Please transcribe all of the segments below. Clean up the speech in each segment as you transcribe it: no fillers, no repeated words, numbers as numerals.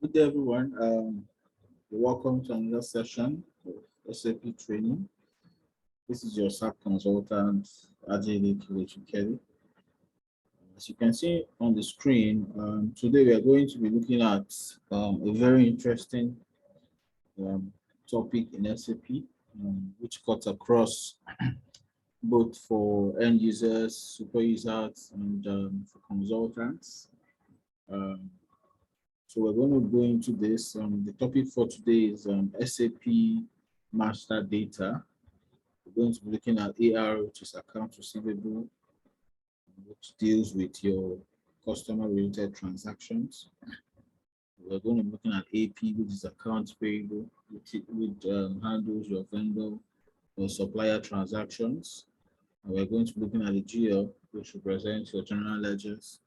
Good day, everyone. Welcome to another session of SAP training. This is your SAP consultant, Adiele Kelechi. As you can see on the screen, today we are going to be looking at a very interesting um, topic in SAP, which cuts across both for end users, super users, and for consultants. Um, So we're going to go into this. The topic for today is SAP master data. We're going to be looking at AR, which is account receivable, which deals with your customer-related transactions. We're going to be looking at AP, which is accounts payable, which handles your vendor or supplier transactions. And we're going to be looking at the GL, which represents your general ledgers.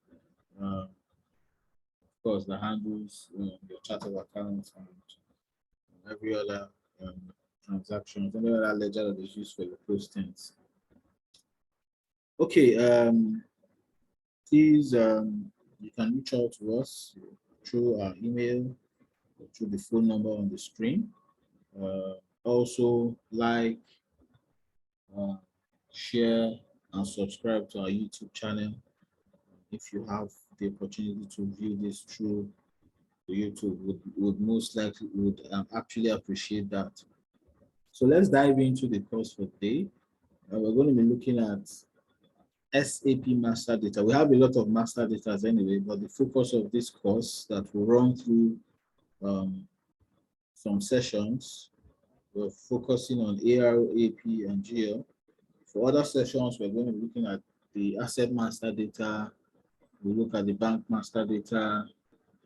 Of course, the handles your chart of accounts and every other um, transaction, every other ledger that is used for your postings. Okay, please, you can reach out to us through our email or through the phone number on the screen. Also, like, uh, share, and subscribe to our YouTube channel. If you have the opportunity to view this through YouTube, would most likely would actually appreciate that. So let's dive into the course for today. We're going to be looking at SAP master data. We have a lot of master data anyway, but the focus of this course that will run through some sessions, we're focusing on AR, AP, and GL. For other sessions, we're going to be looking at the asset master data. We look at the bank master data.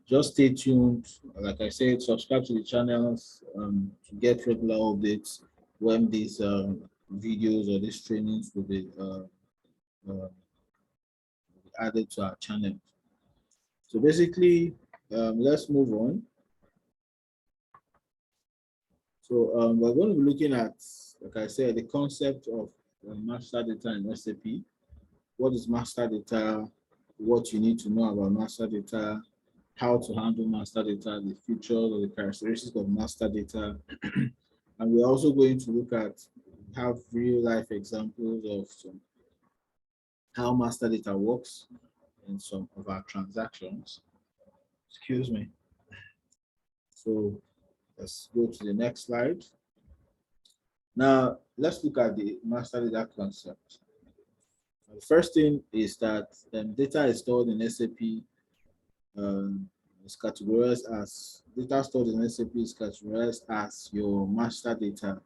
Just stay tuned. Like I said, subscribe to the channels to get regular updates when these videos or these trainings will be added to our channel. So basically, let's move on. So we're going to be looking at, like I said, the concept of master data in SAP. What is master data? What you need to know about master data, how to handle master data, the features or the characteristics of master data. And we're also going to look at, have real life examples of how master data works in some of our transactions. Excuse me. So let's go to the next slide. Now, let's look at the master data concept. The first thing is that data is stored in SAP. Is categorized as data stored in SAP is categorized as your master data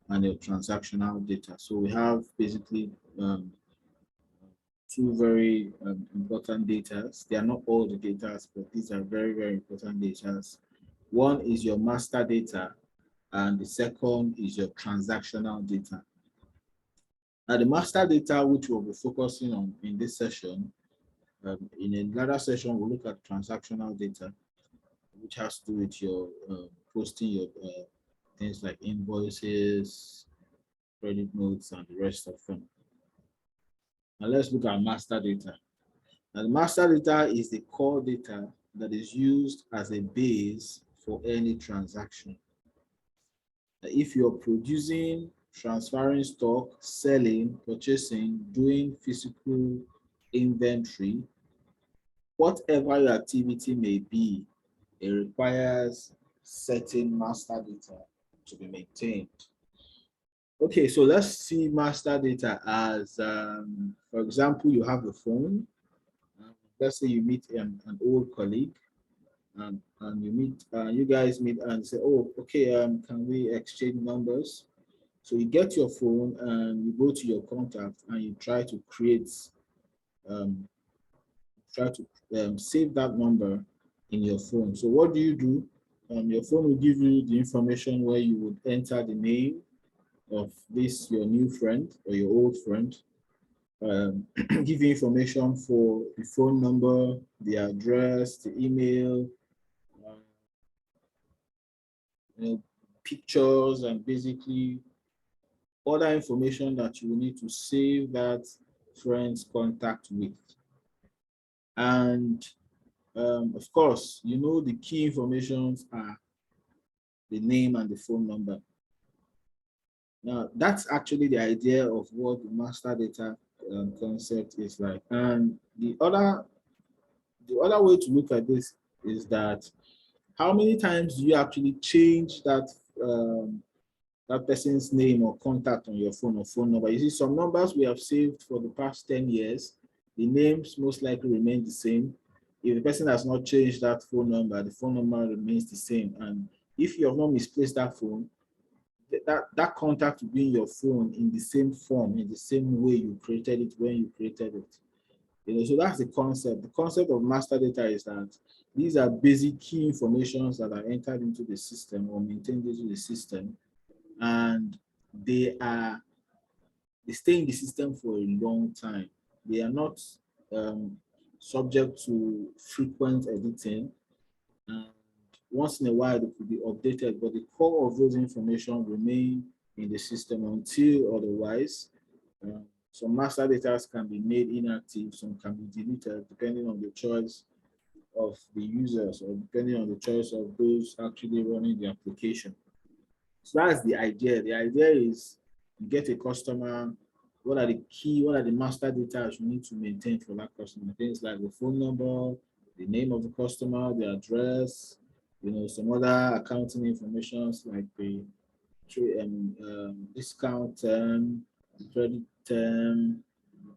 and your transactional data. So we have basically two very important data. They are not all the data, but these are very, very important data. One is your master data, and the second is your transactional data. Now, the master data, which we'll be focusing on in this session, in another session, we'll look at transactional data, which has to do with your posting your things like invoices, credit notes, and the rest of them. Now, let's look at master data. Now, the master data is the core data that is used as a base for any transaction. If you're producing, transferring stock, selling, purchasing, doing physical inventory, whatever your activity may be, it requires certain master data to be maintained. Okay, so let's see master data as, for example, you have a phone. Let's say you meet an old colleague, and you guys meet and say, oh, okay, can we exchange numbers? So you get your phone and you go to your contact and you try to create, save that number in your phone. So what do? Your phone will give you the information where you would enter the name of this, your new friend or your old friend, give you information for the phone number, the address, the email, pictures, and basically other information that you will need to save that friend's contact with. And Of course, you know the key informations are the name and the phone number. Now, that's actually the idea of what the master data concept is like. And the other way to look at this is that how many times do you actually change that person's name or contact on your phone or phone number? You see, some numbers we have saved for the past 10 years, the names most likely remain the same. If the person has not changed that phone number, the phone number remains the same. And if you have not misplaced that phone, that contact will be in your phone in the same form, in the same way you created it when you created it. So that's the concept. The concept of master data is that these are basic key informations that are entered into the system or maintained into the system, and they stay in the system for a long time. They are not um, subject to frequent editing. And once in a while, they could be updated, but the core of those information remain in the system until otherwise. Some master data can be made inactive, some can be deleted, depending on the choice of the users or depending on the choice of those actually running the application. So that's the idea. The idea is you get a customer, what are the master data you need to maintain for that customer? Things like the phone number, the name of the customer, the address, some other accounting information like the discount term, credit term,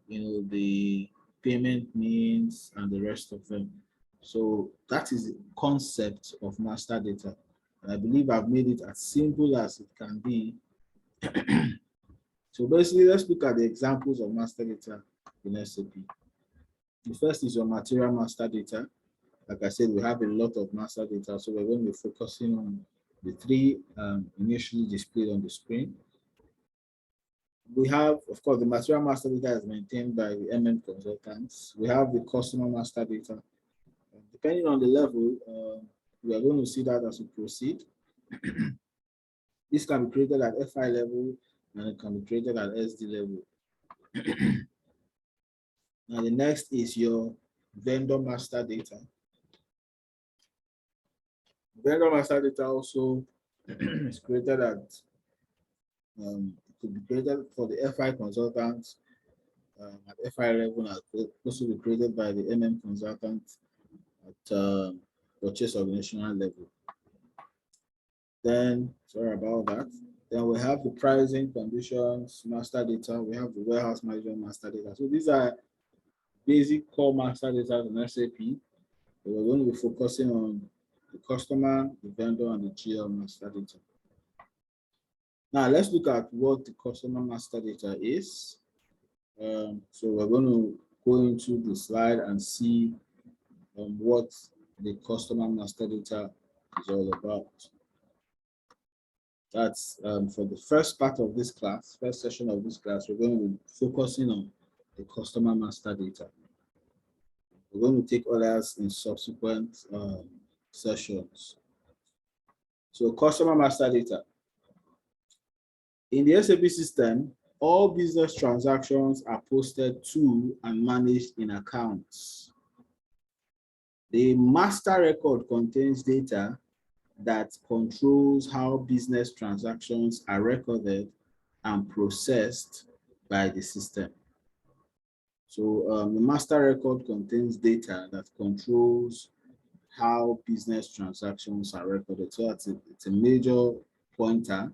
the payment means, and the rest of them. So that is the concept of master data. And I believe I've made it as simple as it can be. So basically, let's look at the examples of master data in SAP. The first is your material master data. Like I said, we have a lot of master data, so we're going to be focusing on the three initially displayed on the screen. We have, of course, the material master data is maintained by the consultants. We have the customer master data. Depending on the level, we are going to see that as we proceed. This can be created at FI level and it can be created at SD level. Now, the next is your vendor master data. Vendor master data also is created at, it could be created for the FI consultants at FI level, and could also be created by the consultant at purchase organizational level. Then, sorry about that. Then we have the pricing conditions master data. We have the warehouse management master data. So these are basic core master data in SAP. We're going to be focusing on the customer, the vendor, and the GL master data. Now let's look at what the customer master data is. So we're going to go into the slide and see what the customer master data is all about. That's for the first part of this class, first session of this class, we're going to be focusing on the customer master data. We're going to take others in subsequent sessions. So customer master data. In the SAP system, all business transactions are posted to and managed in accounts. The master record contains data that controls how business transactions are recorded and processed by the system. So the master record contains data that controls how business transactions are recorded. So it's a major pointer.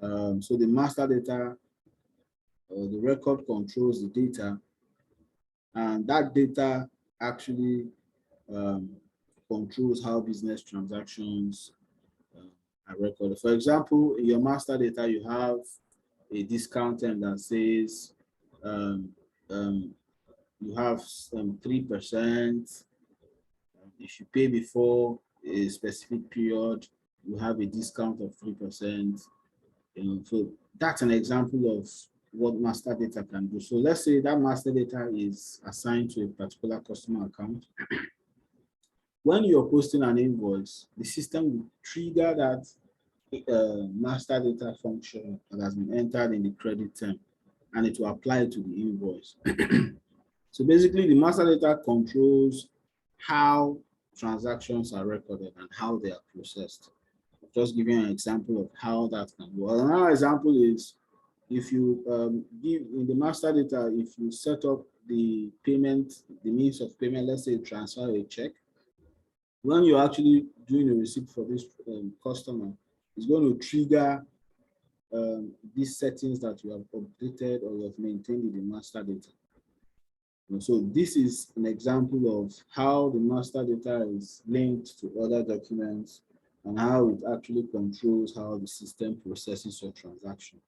So the master data, the record controls the data, and that data actually controls how business transactions are recorded. For example, in your master data, you have a discount term that says you have 3%. If you pay before a specific period, you have a discount of 3%. So that's an example of what master data can do. So let's say that master data is assigned to a particular customer account. When you're posting an invoice, the system will trigger that master data function that has been entered in the credit term, and it will apply to the invoice. So basically, the master data controls how transactions are recorded and how they are processed. Just giving an example of how that can work. Another example is if you give in the master data, if you set up the payment, the means of payment, let's say transfer a check, when you're actually doing a receipt for this customer, it's going to trigger these settings that you have updated or you have maintained in the master data. So this is an example of how the master data is linked to other documents and how it actually controls how the system processes your transaction.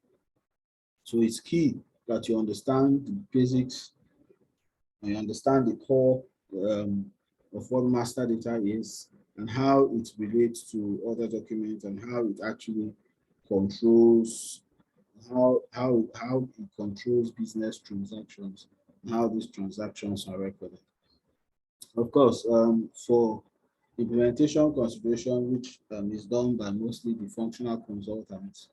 So it's key that you understand the basics and you understand the core of what master data is and how it relates to other documents and how it actually controls how it controls business transactions and how these transactions are recorded. Of course, for implementation consideration, which is done by mostly the functional consultants,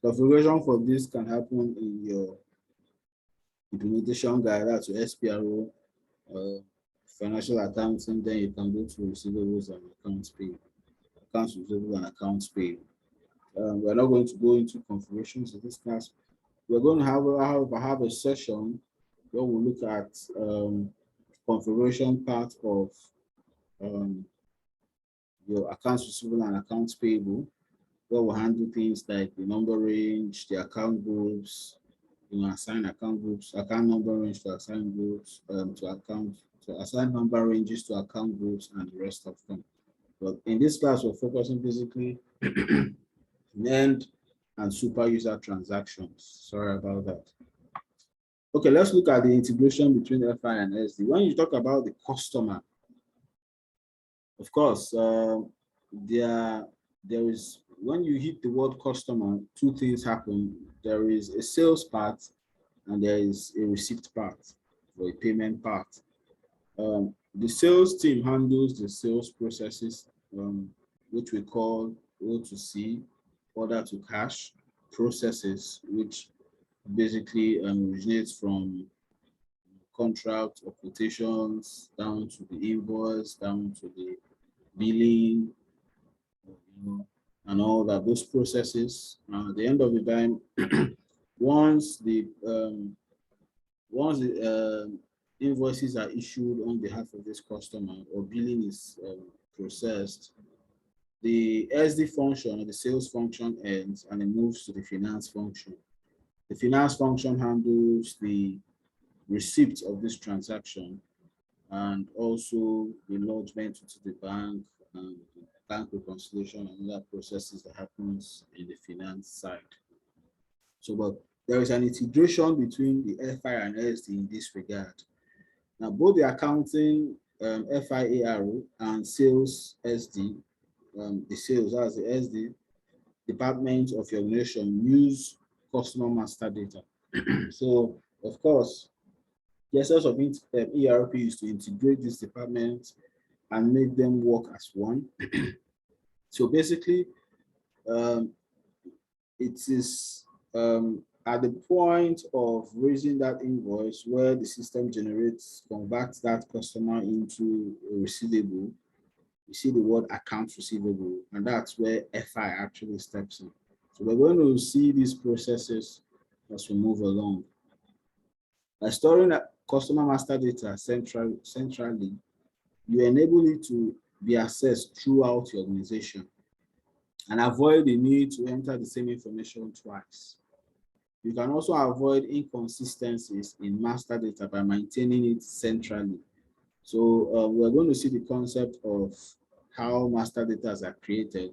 configuration for this can happen in your implementation guide, that's your SPRO, financial accounting, then you can go to receivables and accounts payable, accounts receivable and accounts payable. We're not going to go into configurations in this class. We're going to have a session where we'll look at configuration part of your accounts receivable and accounts payable, where we'll handle things like the number range, the account groups, assign account groups, account number range to assign groups, to assign number ranges to account groups, and the rest of them. But in this class, we're focusing basically on end and super user transactions. Sorry about that. Okay, let's look at the integration between FI and SD. When you talk about the customer, of course, there is, when you hit the word customer, two things happen. There is a sales part and there is a receipt part or a payment part. The sales team handles the sales processes, which we call O2C, order to cash processes, which basically originates from contract or quotations down to the invoice, down to the billing, and all that, those processes. At the end of the time, once the invoices are issued on behalf of this customer or billing is processed, the SD function or the sales function ends and it moves to the finance function. The finance function handles the receipt of this transaction and also the lodgement to the bank and bank reconciliation and other processes that happens in the finance side. So, but there is an integration between the FI and SD in this regard. Now, both the accounting FIARO and sales SD, the sales as the SD department of your organization use customer master data. So, of course, the essence of ERP is to integrate these departments and make them work as one. So basically, it is at the point of raising that invoice where the system converts that customer into a receivable. You see the word accounts receivable, and that's where FI actually steps in. So we're going to see these processes as we move along. By storing customer master data centrally, you enable it to be accessed throughout your organization and avoid the need to enter the same information twice. You can also avoid inconsistencies in master data by maintaining it centrally. So we're going to see the concept of how master data are created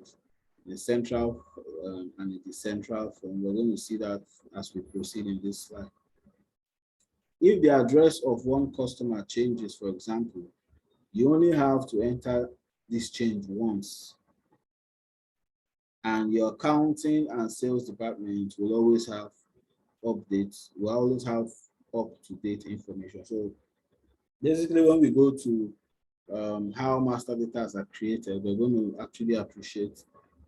in the central and in the central form. We're going to see that as we proceed in this slide. If the address of one customer changes, for example, you only have to enter this change once. And your accounting and sales department will always have updates, will always have up-to-date information. So basically, when we go to how master data are created, we're going to actually appreciate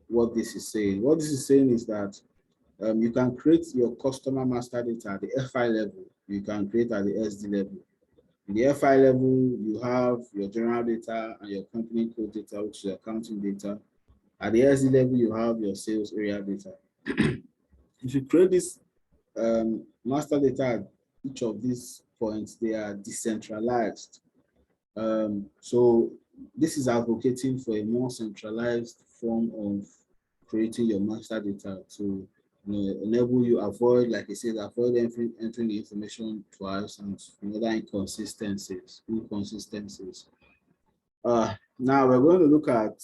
what this is saying. What this is saying is that you can create your customer master data at the FI level, you can create at the SD level. In the FI level, you have your general data and your company code data, which is your accounting data. At the SD level, you have your sales area data. If you create this master data at each of these points, they are decentralized. So this is advocating for a more centralized form of creating your master data to enable you avoid, like I said, avoid entering the information twice and other inconsistencies. Now we're going to look at,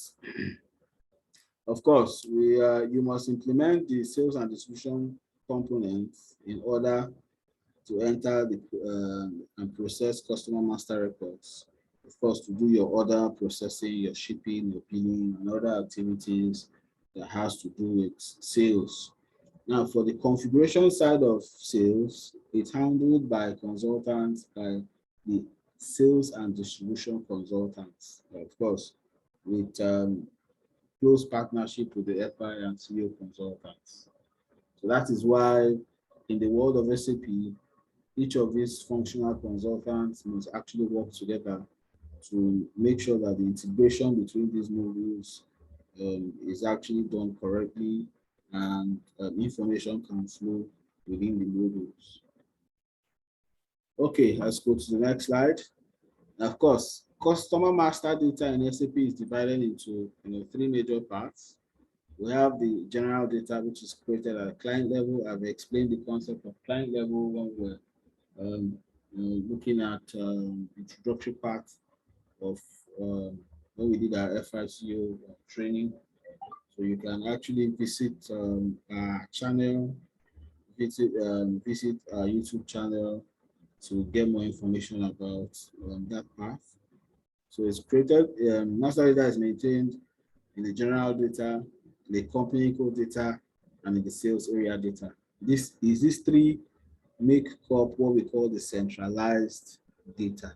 of course, you must implement the sales and distribution components in order to enter the and process customer master records. Of course, to do your order processing, your shipping, your billing, and other activities that has to do with sales. Now, for the configuration side of sales, it's handled by consultants, by the sales and distribution consultants, of course, with close partnership with the FI and CEO consultants. So that is why in the world of SAP, each of these functional consultants must actually work together to make sure that the integration between these modules is actually done correctly and information can flow within the modules. Okay, let's go to the next slide. Of course, customer master data in SAP is divided into three major parts. We have the general data, which is created at client level. I've explained the concept of client level when we're looking at introductory part of when we did our FICO training. So you can actually visit our channel, visit our YouTube channel to get more information about that path. So it's created, master data is maintained in the general data, the company code data, and in the sales area data. These three make up what we call the centralized data.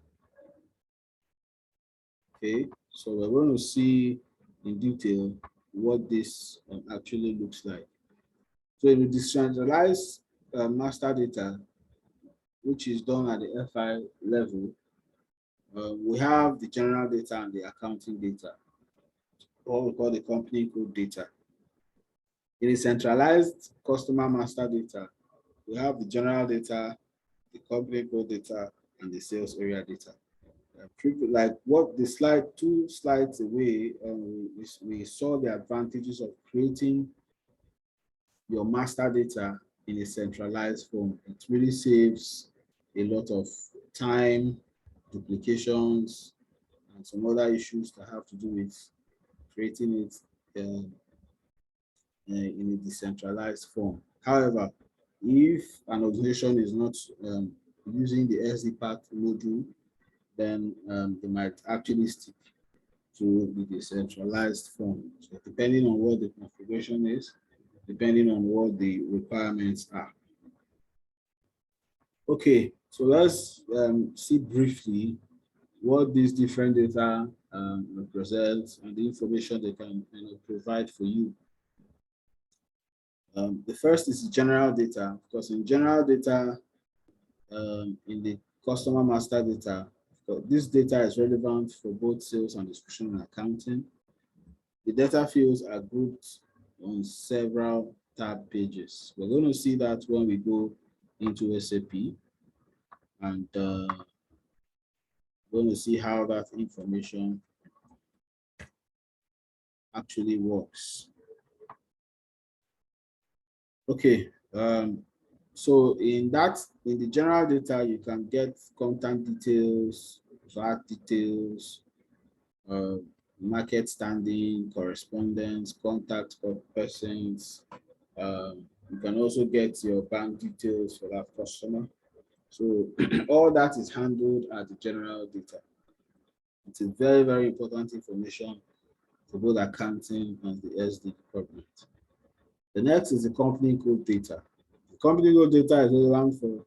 Okay, so we're going to see in detail what this actually looks like. So in the decentralized master data, which is done at the FI level, we have the general data and the accounting data, what we call the company code data. In the centralized customer master data, we have the general data, the company code data, and the sales area data. Like what the slide, 2 slides away, we saw the advantages of creating your master data in a centralized form. It really saves a lot of time, duplications, and some other issues that have to do with creating it in a decentralized form. However, if an organization is not using the SD part module, then they might actually stick to the decentralized form. So depending on what the configuration is, depending on what the requirements are. Okay, so let's see briefly what these different data represent and the information they can provide for you. The first is general data, because in general data, in the customer master data, this data is relevant for both sales and distribution and accounting. The data fields are grouped on several tab pages. We're going to see that when we go into SAP, and we're going to see how that information actually works. Okay, so in the general data, you can get content details, VAT details, market standing, correspondence, contact persons. You can also get your bank details for that customer. So all that is handled at the general data. It's a very, very important information for both accounting and the SD department. The next is the company code data. The company code data is relevant for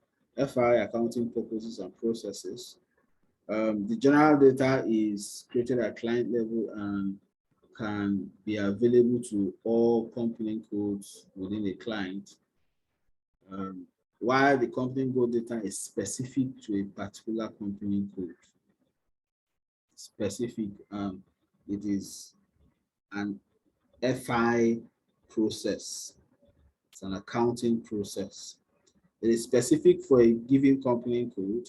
FI accounting purposes and processes. The general data is created at client level and can be available to all company codes within a client. while the company code data is specific to a particular company code. Specific, it is an FI process. It's an accounting process. It is specific for a given company code.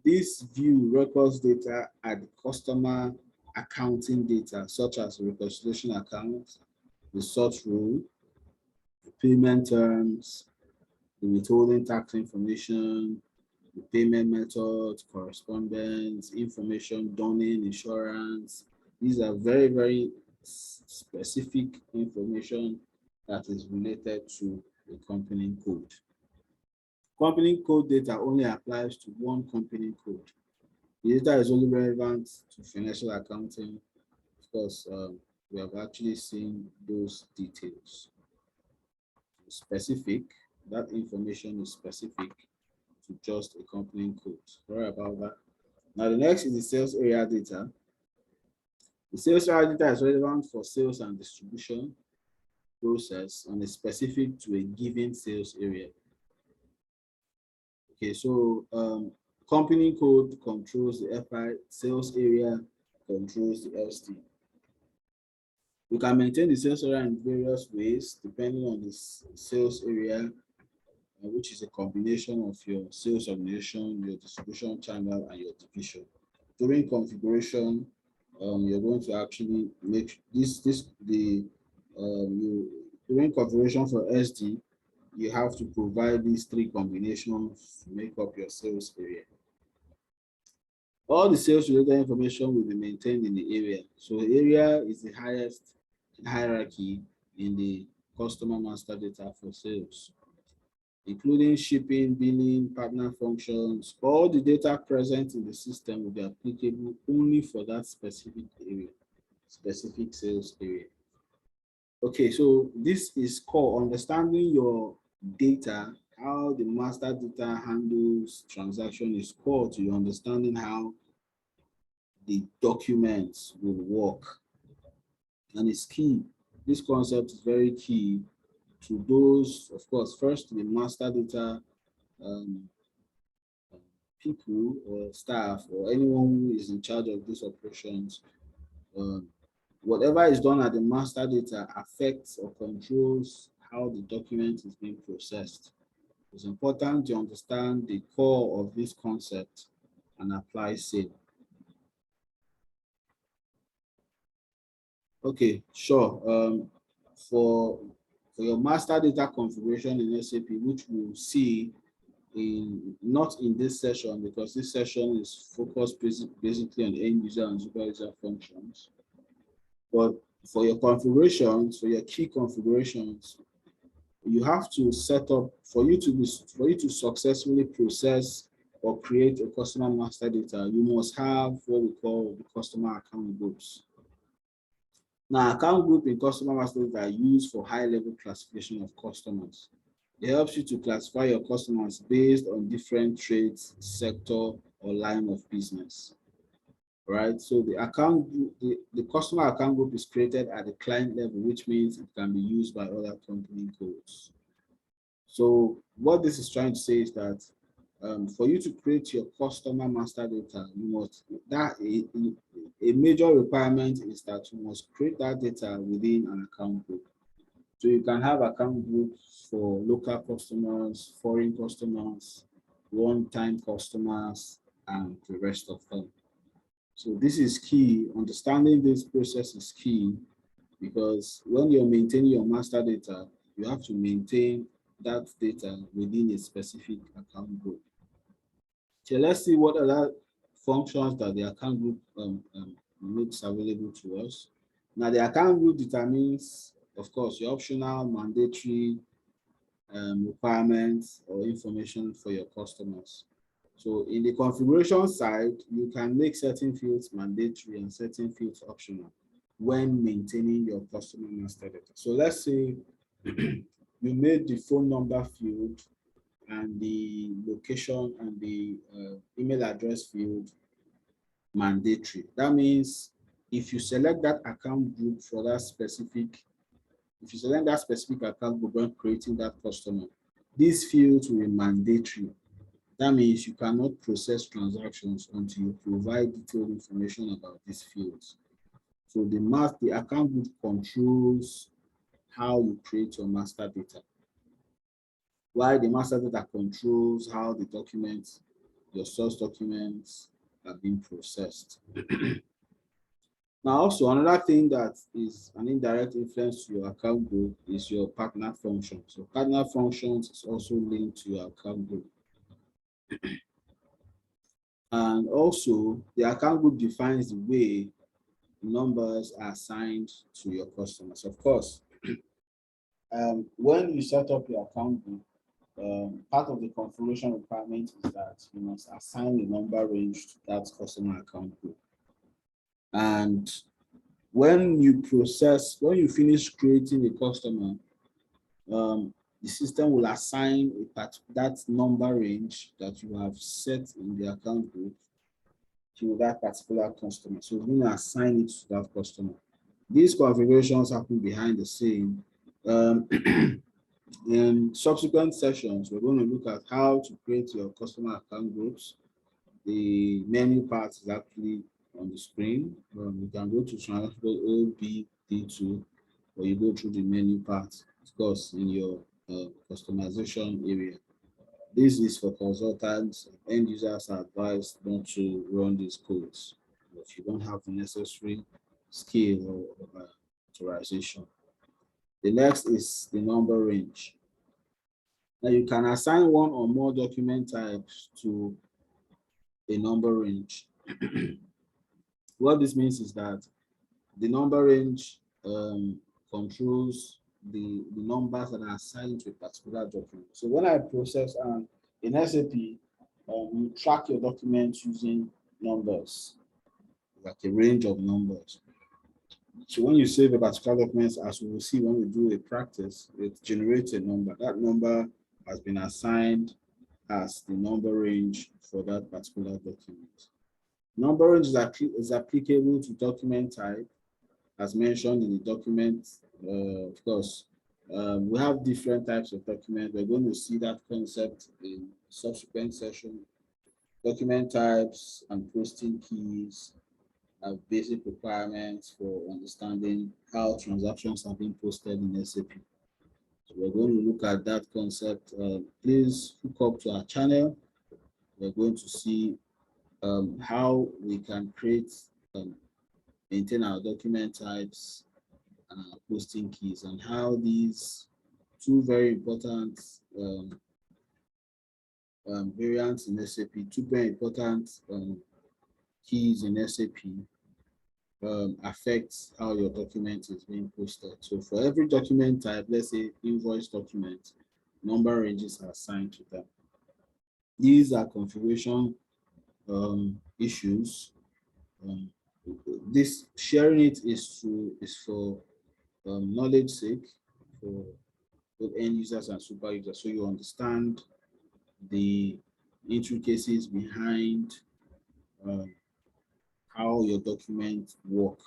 This view records data at the customer accounting data, such as reconciliation account, the sort rule, the payment terms, the withholding tax information, the payment method, correspondence, information, donning, insurance. These are very, very specific information that is related to the company code. Company code data only applies to one company code. The data is only relevant to financial accounting. Of course, we have actually seen those details. Specific, that information is specific to just a company code. Sorry about that. Now, the next is the sales area data. The sales area data is relevant for sales and distribution process and is specific to a given sales area. Okay, so company code controls the FI, sales area controls the LST. You can maintain the sales area in various ways depending on the sales area, which is a combination of your sales organization, your distribution channel, and your division. During configuration, you're going to actually make during configuration for SD, you have to provide these three combinations to make up your sales area. All the sales related information will be maintained in the area. So the area is the highest hierarchy in the customer master data for sales, including shipping, billing, partner functions. All the data present in the system will be applicable only for that specific area, specific sales area. Okay, so this is core. Understanding your data, how the master data handles transaction is core to your understanding how the documents will work. And it's key. This concept is very key to those, of course, first the master data people or staff or anyone who is in charge of these operations. Whatever is done at the master data affects or controls how the document is being processed. It's important to understand the core of this concept and apply same. Okay, sure. For your master data configuration in SAP, which we'll see not in this session because this session is focused basically on end user and super user functions. But for your configurations, for your key configurations, you have to set up for you to successfully process or create a customer master data. You must have what we call the customer account groups. Now, account group in customer master data are used for high-level classification of customers. It helps you to classify your customers based on different trades, sector, or line of business. Right? So the account group, the customer account group is created at the client level, which means it can be used by other company codes. So what this is trying to say is that for you to create your customer master data, you must a major requirement is that you must create that data within an account group. So you can have account groups for local customers, foreign customers, one-time customers, and the rest of them. So this is key. Understanding this process is key because when you're maintaining your master data, you have to maintain that data within a specific account group. So let's see what other functions that the account group makes available to us. Now the account group determines, of course, your optional, mandatory requirements or information for your customers. So in the configuration side, you can make certain fields mandatory and certain fields optional when maintaining your customer master data. So let's say you made the phone number field and the location and the email address field mandatory. That means if you select that account group for that specific, if you select that specific account group when creating that customer, These fields will be mandatory. That means you cannot process transactions until you provide detailed information about these fields. So the account group controls how you create your master data, while the master data controls how the documents, your source documents, are being processed. Now, also another thing that is an indirect influence to your account group is your partner function. So partner functions is also linked to your account group. And also the account group defines the way numbers are assigned to your customers. Of course, when you set up your account group, part of the configuration requirement is that you must assign a number range to that customer account group. And when you finish creating a customer, the system will assign that number range that you have set in the account group to that particular customer. So we're going to assign it to that customer. These configurations happen behind the scene. In subsequent sessions, we're going to look at how to create your customer account groups. The menu part is actually on the screen. You can go to transaction OBD2, or you go through the menu part, of course, in your customization area. This is for consultants. End users are advised not to run these codes if you don't have the necessary skill or authorization. The next is the number range. Now you can assign one or more document types to a number range. What this means is that the number range controls the numbers that are assigned to a particular document. So when I process in SAP, you track your documents using numbers, like a range of numbers. So when you save a particular document, as we will see when we do a practice, it generates a number. That number has been assigned as the number range for that particular document. Number range is applicable to document type, as mentioned in the document. Of course, we have different types of documents. We're going to see that concept in subsequent session. Document types and posting keys are basic requirements for understanding how transactions are being posted in SAP. So we're going to look at that concept. Please hook up to our channel. We're going to see how we can create, maintain our document types and our posting keys, and how these two very important variants in SAP, two very important keys in SAP affects how your document is being posted. So for every document type, let's say invoice document, number ranges are assigned to them. These are configuration issues. This sharing it is for knowledge sake, for both end users and super users, so you understand the intricacies behind how your documents work,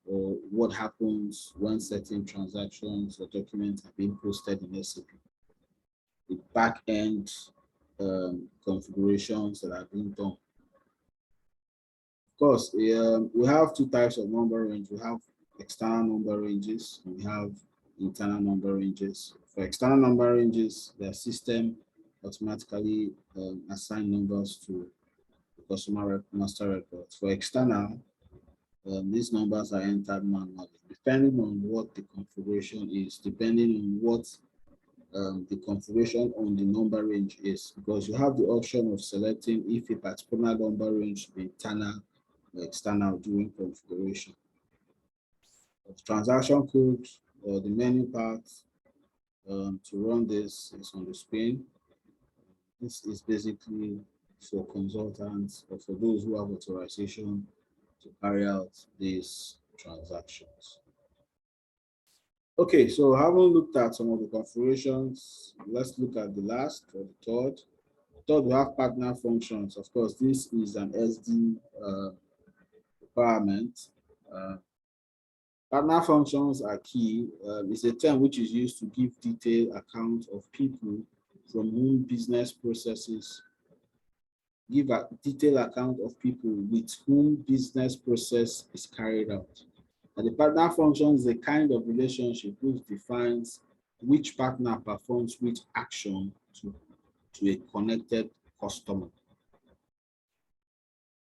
or what happens when certain transactions or documents are being posted in SAP. The back-end configurations that are being done. Of course, we have two types of number range. We have external number ranges, and we have internal number ranges. For external number ranges, the system automatically assign numbers to the customer master records. For external, these numbers are entered manually, depending on what the configuration is, depending on what the configuration on the number range is, because you have the option of selecting if a particular number range should be internal or external during configuration. The transaction code or the menu part to run this is on the screen. This is basically for consultants or for those who have authorization to carry out these transactions. Okay, so having looked at some of the configurations, let's look at the last or the third. Third, we have partner functions. Of course, this is an SD requirement. Partner functions are key. It's a term which is used to give detailed account of people from whom business processes, give a detailed account of people with whom business process is carried out. And the partner function is a kind of relationship which defines which partner performs which action to a connected customer.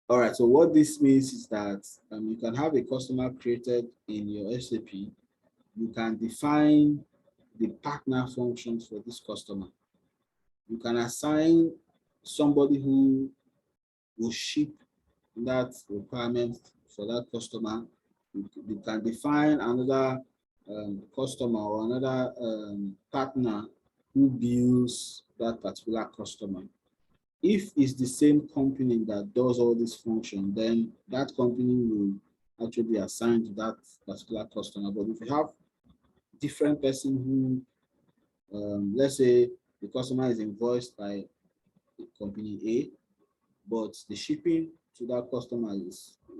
All right, so what this means is that you can have a customer created in your SAP. You can define the partner functions for this customer. You can assign somebody who will ship that requirement for that customer. You can define another customer or another partner who bills that particular customer. If it's the same company that does all this function, then that company will actually be assigned to that particular customer. But if you have different person who, let's say the customer is invoiced by company A, but the shipping to that customer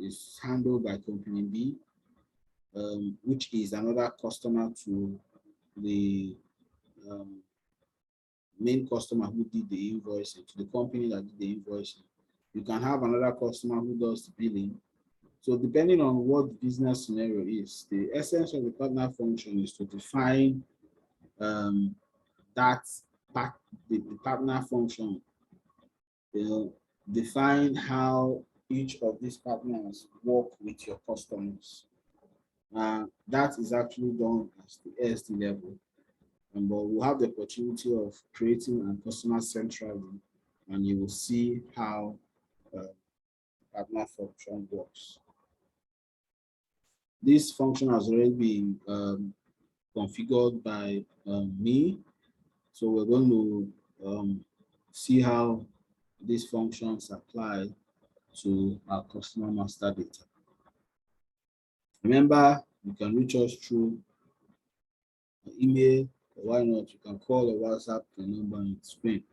is handled by company B, which is another customer to the main customer who did the invoicing, to the company that did the invoicing. You can have another customer who does the billing. So depending on what the business scenario is, the essence of the partner function is to define that part, the partner function, define how each of these partners work with your customers. That is actually done at the ASD level. But we'll have the opportunity of creating a customer centrally, and you will see how partner function works. This function has already been configured by me. So we're going to see how these functions apply to our customer master data. Remember, you can reach us through email, or why not, you can call or WhatsApp the number on the screen.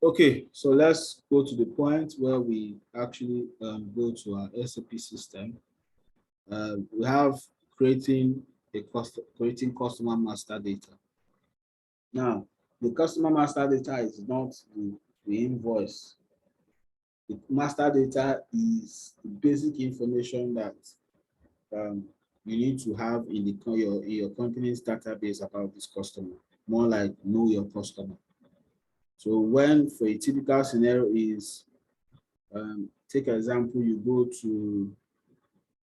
Okay, so let's go to the point where we actually go to our SAP system. We have creating customer master data. Now, the customer master data is not the invoice. The master data is the basic information that you need to have in your company's database about this customer, more like know your customer. So when, for a typical scenario is, take an example, you go to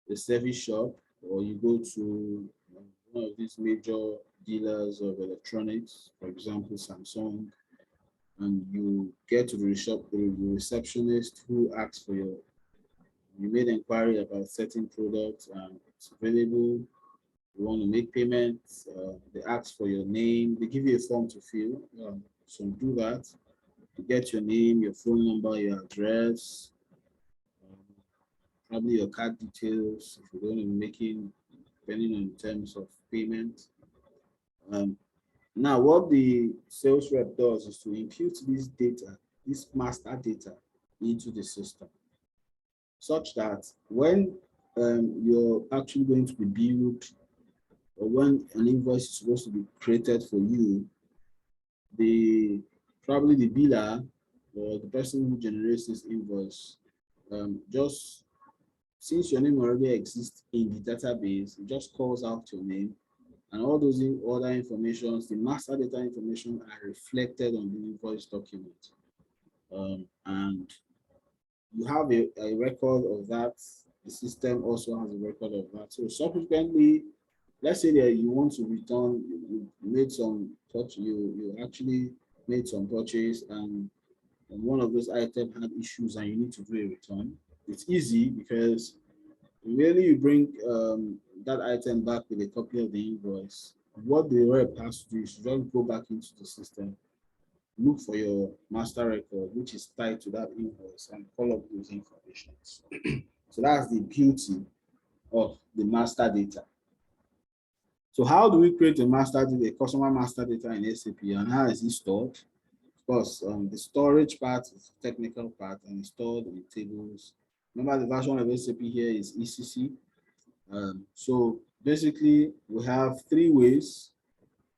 a service shop, or you go to one of these major dealers of electronics, for example, Samsung, and you get to the shop, the receptionist who asks for you made inquiry about certain products and it's available, you want to make payments, they ask for your name, they give you a form to fill, so do that. You get your name, your phone number, your address, probably your card details if you're going to be making, depending on terms of payment. Now, what the sales rep does is to impute this data, this master data, into the system, such that when you're actually going to be billed, or when an invoice is supposed to be created for you, probably the biller or the person who generates this invoice, just since your name already exists in the database, it just calls out your name, and all those other informations, the master data information, are reflected on the invoice document. And you have a record of that. The system also has a record of that. So subsequently, let's say that you want to return, you made some touch, you actually made some purchase, and one of those items had issues and you need to do a return. It's easy because really you bring that item back with a copy of the invoice. What the rep has to do is just go back into the system, look for your master record, which is tied to that invoice, and call up those informations. So that's the beauty of the master data. So how do we create a master data, a customer master data in SAP, and how is it stored? Of course, the storage part is the technical part, and it's stored in tables. Remember, the version of SAP here is ECC. So basically, we have three ways.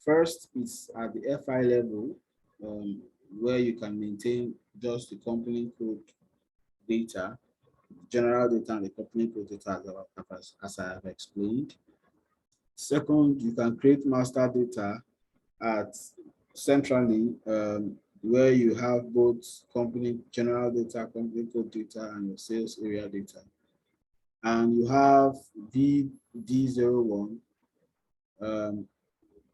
first is at the FI level, where you can maintain just the company code data, general data, and the company code data as I have explained. Second, you can create master data at centrally, where you have both company general data, company code data, and your sales area data. And you have VD01,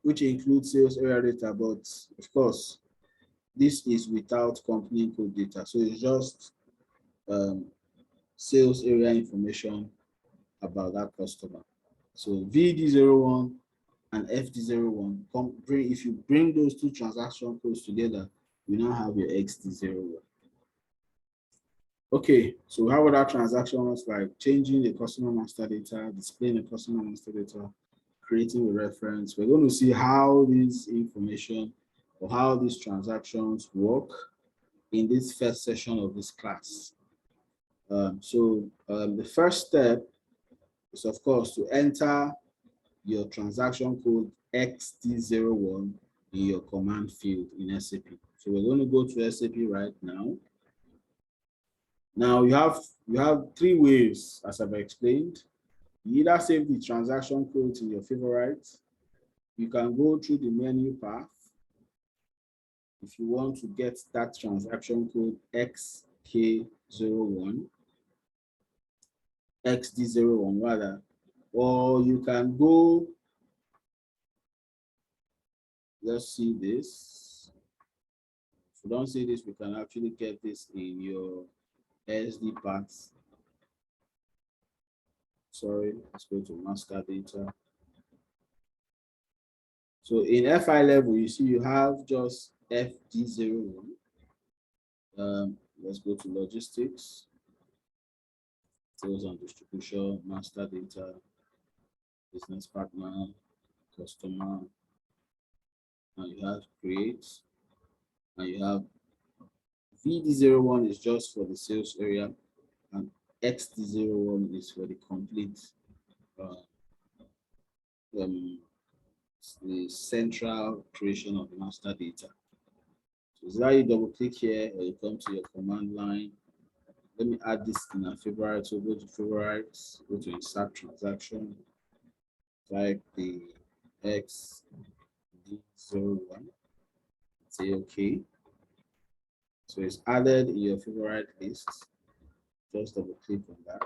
which includes sales area data, but of course, this is without company code data. So it's just sales area information about that customer. So VD01 and FD01, if you bring those two transaction codes together, you now have your XD01. Okay, so how would our transactions like changing the customer master data, displaying the customer master data, creating a reference? We're going to see how this information or how these transactions work in this first session of this class. The first step is, of course, to enter your transaction code XD01 in your command field in SAP. So we're going to go to SAP right now. Now you have three ways, as I've explained. You either save the transaction code in your favorites. You can go through the menu path if you want to get that transaction code XK01, XD01 rather, or you can go, let's see this. If you don't see this, we can actually get this in your SD paths. Sorry, let's go to master data. So in FI level, you see you have just FD01. Let's go to logistics, sales and distribution, master data, business partner, customer, and you have create, and you have VD01 is just for the sales area, and XD01 is for the complete the central creation of master data. So is that you double click here or you come to your command line. Let me add this in a favorite. So go to favorites, go to insert transaction, type the XD01, say okay. So it's added in your favorite list. Just double click on that.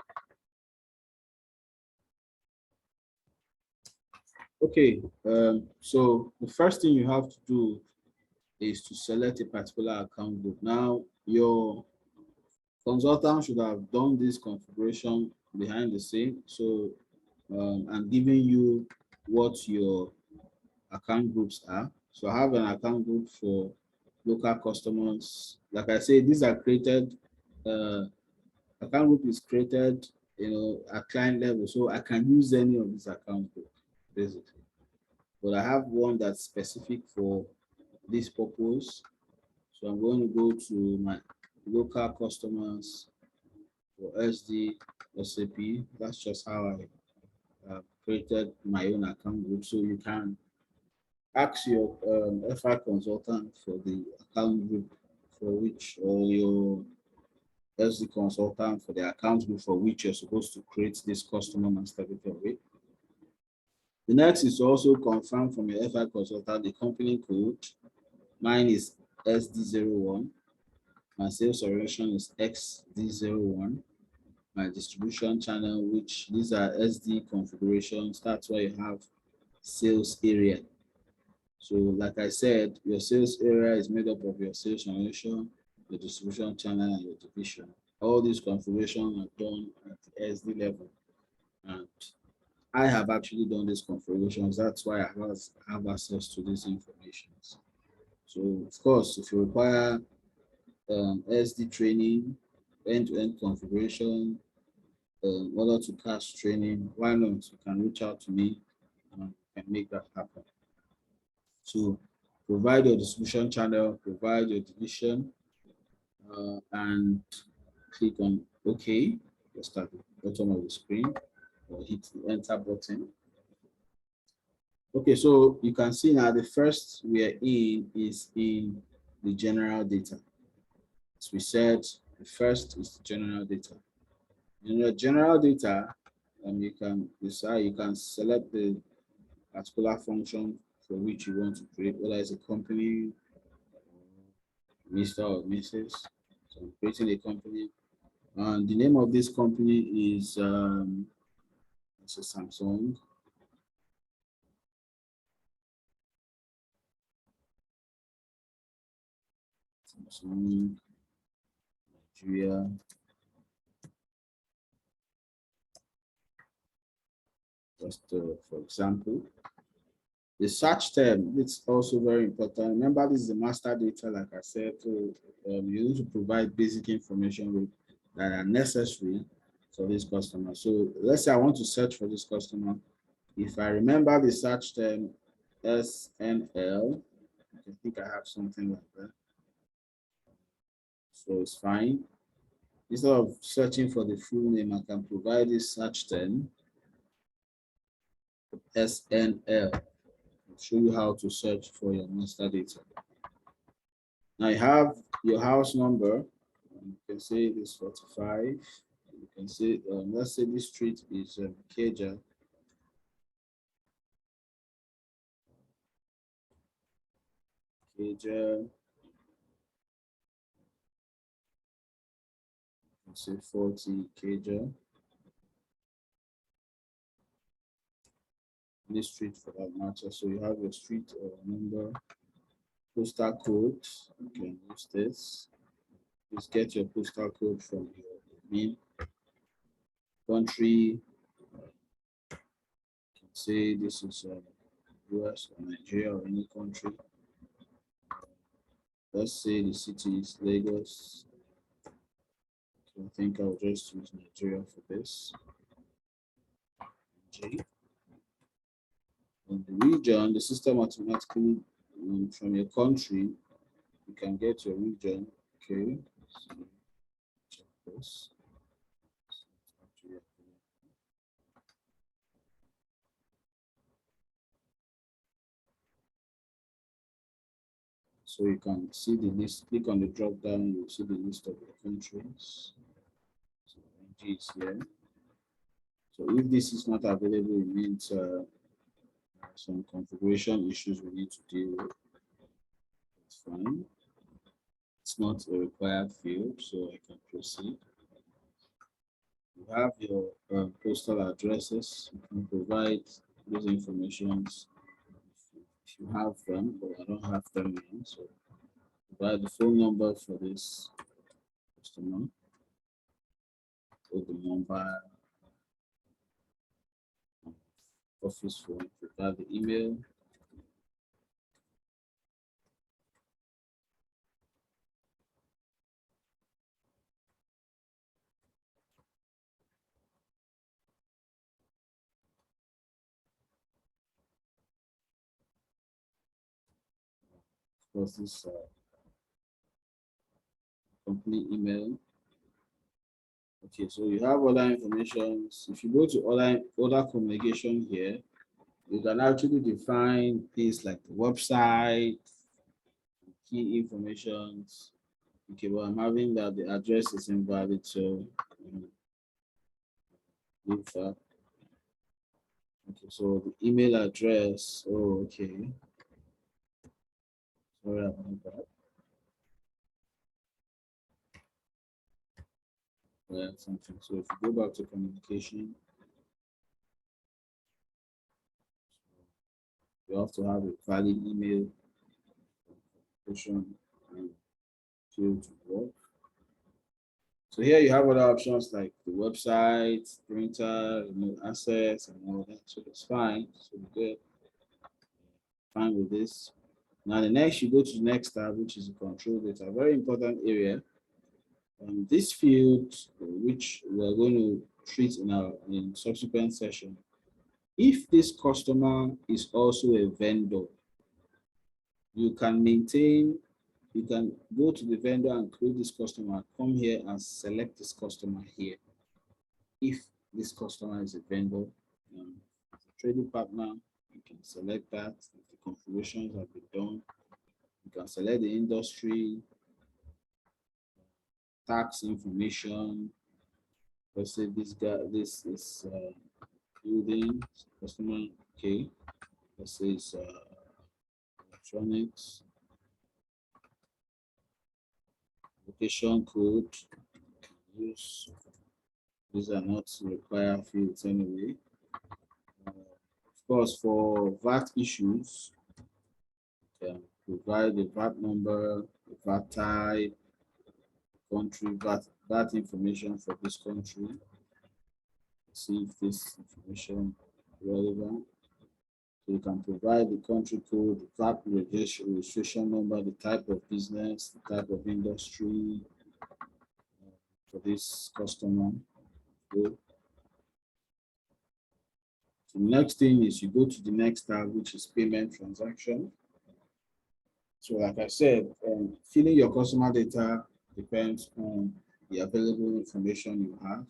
Okay, so the first thing you have to do is to select a particular account group. Now, your consultant should have done this configuration behind the scene. So I'm giving you what your account groups are. So I have an account group for local customers. Like I said, these are created, account group is created, at client level. So I can use any of these account groups, basically. But I have one that's specific for this purpose. So I'm going to go to my local customers for SD SAP. That's just how I created my own account group. So you can ask your FI consultant for the account group for which, or your SD consultant for the account group for which you're supposed to create this customer master data with. The next is to also confirm from your FI consultant the company code. Mine is SD01. My sales orientation is XD01. My distribution channel, which these are SD configurations, that's why you have sales area. So like I said, your sales area is made up of your sales orientation, your distribution channel, and your division. All these configurations are done at the SD level. And I have actually done these configurations. That's why I have access to these information. So of course, if you require SD training, end-to-end configuration, order to cash training, why not? You can reach out to me and can make that happen. So provide your distribution channel, provide your division, and click on OK, just at the bottom of the screen, or hit the enter button. Okay, so you can see now the first we are in is in the general data. As we said, the first is the general data. In the general data, you can decide, you can select the particular function for which you want to create, whether it's a company, Mr. or Mrs. So I'm creating a company. And the name of this company is it's a Samsung. Samsung Nigeria. Just for example. The search term, it's also very important. Remember, this is the master data, like I said, so you need to provide basic information that are necessary for this customer. So let's say I want to search for this customer. If I remember the search term SNL, I think I have something like that. So it's fine. Instead of searching for the full name, I can provide this search term SNL. I'll show you how to search for your master data. Now you have your house number. You can say it is 45. You can say, let's say this street is Keja. Keja, you can say 40 Keja. This street for that matter. So you have your street number, postal code. You can use this. Just get your postal code from your main country. You can say this is US or Nigeria or any country. Let's say the city is Lagos. So I think I'll just use Nigeria for this. G. And the region, the system automatically from your country, you can get your region. Okay. So check this. So you can see the list, click on the drop down, you'll see the list of the countries. So G is here. So if this is not available, it means some configuration issues we need to deal with. It's fine. It's not a required field, so I can proceed. You have your postal addresses. You can provide those informations if you have them, but I don't have them here. So provide the phone number for this customer, or the mobile office phone, provide the email. Of course, this company email. Okay, so you have other information. If you go to other communication here, you can actually define things like the website, key informations. Okay, well, I'm having that the address is invalid, so leave that. Okay, so the email address. Oh, okay. Sorry about that. Yeah, something. So if you go back to communication, you have to have a valid email communication and field to work. So here you have other options like the website, printer, remote access, and all that. So that's fine. So we're good. Fine with this. Now the next, you go to the next tab, which is the control data. Very important area. This field, which we're going to treat in subsequent session, if this customer is also a vendor, you can maintain, you can go to the vendor and create this customer, come here and select this customer here. If this customer is a vendor, a trading partner, You can select that. If the configurations have been done, you can select the industry, tax information. Let's say this is building customer. Okay. Let's say it's electronics, location code. Use these are not required fields anyway. Of course, for VAT issues, you can provide the VAT number, the VAT type, country, VAT information for this country. See if this information is relevant. So you can provide the country code, the VAT registration number, the type of business, the type of industry for this customer. So the next thing is you go to the next tab, which is payment transaction. So like I said, filling your customer data depends on the available information you have.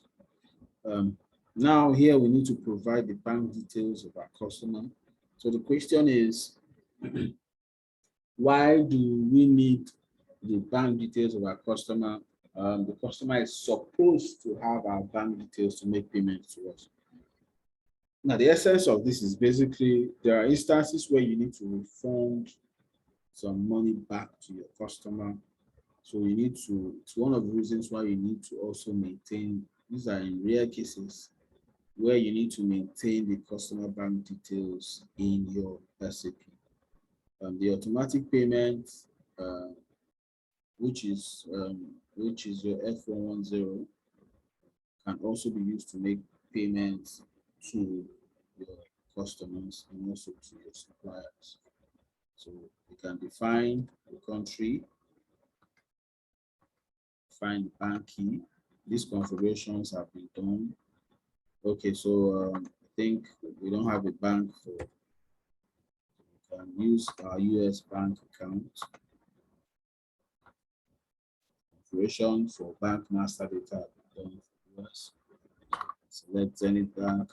Now here we need to provide the bank details of our customer. So the question is, why do we need the bank details of our customer? The customer is supposed to have our bank details to make payments to us. Now, the essence of this is basically there are instances where you need to refund some money back to your customer. So you need to, it's one of the reasons why you need to also maintain, these are in rare cases, where you need to maintain the customer bank details in your SAP. The automatic payment, which is your F110, can also be used to make payments to your customers and also to your suppliers. So you can define the country, find the bank key. These configurations have been done. Okay, so I think we don't have a bank for, we can use our US bank account. Configuration for bank master data have been done for US. Select Zenith Bank,